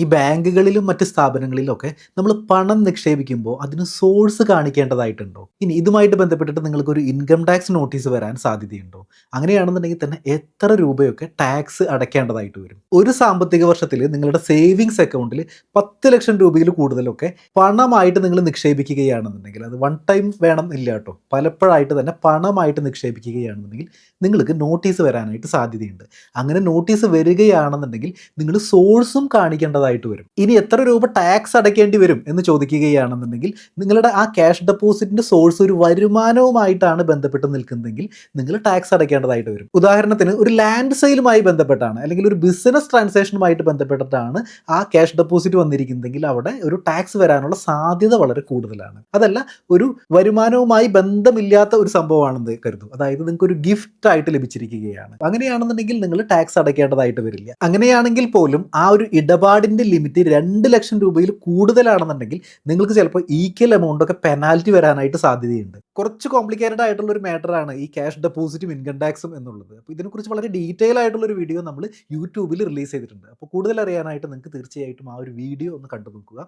ഈ ബാങ്കുകളിലും മറ്റ് സ്ഥാപനങ്ങളിലൊക്കെ നമ്മൾ പണം നിക്ഷേപിക്കുമ്പോൾ അതിന് സോഴ്സ് കാണിക്കേണ്ടതായിട്ടുണ്ടോ? ഇനി ഇതുമായിട്ട് ബന്ധപ്പെട്ടിട്ട് നിങ്ങൾക്കൊരു ഇൻകം ടാക്സ് നോട്ടീസ് വരാൻ സാധ്യതയുണ്ടോ? അങ്ങനെയാണെന്നുണ്ടെങ്കിൽ തന്നെ എത്ര രൂപയൊക്കെ ടാക്സ് അടയ്ക്കേണ്ടതായിട്ട് വരും? ഒരു സാമ്പത്തിക വർഷത്തിൽ നിങ്ങളുടെ സേവിങ്സ് അക്കൗണ്ടിൽ 10,00,000 രൂപയിൽ കൂടുതലൊക്കെ പണമായിട്ട് നിങ്ങൾ നിക്ഷേപിക്കുകയാണെന്നുണ്ടെങ്കിൽ, അത് വൺ ടൈം വേണം ഇല്ല കേട്ടോ. പലപ്പോഴായിട്ട് തന്നെ പണമായിട്ട് നിക്ഷേപിക്കുകയാണെന്നുണ്ടെങ്കിൽ നിങ്ങൾക്ക് നോട്ടീസ് വരാനായിട്ട് സാധ്യതയുണ്ട്. അങ്ങനെ നോട്ടീസ് വരികയാണെന്നുണ്ടെങ്കിൽ നിങ്ങൾ സോഴ്സും കാണിക്കേണ്ടതായിട്ട് വരും. ഇനി എത്ര രൂപ ടാക്സ് അടയ്ക്കേണ്ടി വരും എന്ന് ചോദിക്കുകയാണെന്നുണ്ടെങ്കിൽ, നിങ്ങളുടെ ആ ക്യാഷ് ഡെപ്പോസിറ്റിന്റെ സോഴ്സ് ഒരു വരുമാനവുമായിട്ടാണ് ബന്ധപ്പെട്ട് നിൽക്കുന്നതെങ്കിൽ നിങ്ങൾ ടാക്സ് അടയ്ക്കേണ്ടതായിട്ട് വരും. ഉദാഹരണത്തിന് ഒരു ലാൻഡ് സെയിലുമായി ബന്ധപ്പെട്ടാണ്, അല്ലെങ്കിൽ ഒരു ബിസിനസ് ട്രാൻസാക്ഷനുമായിട്ട് ബന്ധപ്പെട്ടിട്ടാണ് ആ ക്യാഷ് ഡെപ്പോസിറ്റ് വന്നിരിക്കുന്നതെങ്കിൽ അവിടെ ഒരു ടാക്സ് വരാനുള്ള സാധ്യത വളരെ കൂടുതലാണ്. അതല്ല, ഒരു വരുമാനവുമായി ബന്ധമില്ലാത്ത ഒരു സംഭവമാണെന്ന് കരുതും, അതായത് നിങ്ങൾക്ക് ഒരു ഗിഫ്റ്റ് ആയിട്ട് ലഭിച്ചിരിക്കുകയാണ്, അങ്ങനെയാണെന്നുണ്ടെങ്കിൽ നിങ്ങൾ ടാക്സ് അടയ്ക്കേണ്ടതായിട്ട് വരില്ല. അങ്ങനെയാണെങ്കിൽ പോലും ആ ഒരു ഇടപാടിന്റെ ലിമിറ്റ് 2,00,000 രൂപയിൽ കൂടുതലാണെന്നുണ്ടെങ്കിൽ നിങ്ങൾക്ക് ചിലപ്പോൾ ഈക്വൽ എമൗണ്ട് ഒക്കെ പെനാൽറ്റി വരാനായിട്ട് സാധ്യതയുണ്ട്. കുറച്ച് കോംപ്ലിക്കേറ്റഡ് ആയിട്ടുള്ള ഒരു മാറ്ററാണ് ഈ ക്യാഷ് ഡെപ്പോസിറ്റും ഇൻകം ടാക്സും എന്നുള്ളത്. അപ്പോൾ ഇതിനെക്കുറിച്ച് വളരെ ഡീറ്റെയിൽ ആയിട്ടുള്ള ഒരു വീഡിയോ നമ്മൾ യൂട്യൂബിൽ റിലീസ് ചെയ്തിട്ടുണ്ട്. അപ്പോൾ കൂടുതൽ അറിയാനായിട്ട് നിങ്ങൾക്ക് തീർച്ചയായിട്ടും ആ ഒരു വീഡിയോ ഒന്ന് കണ്ടു നോക്കുക.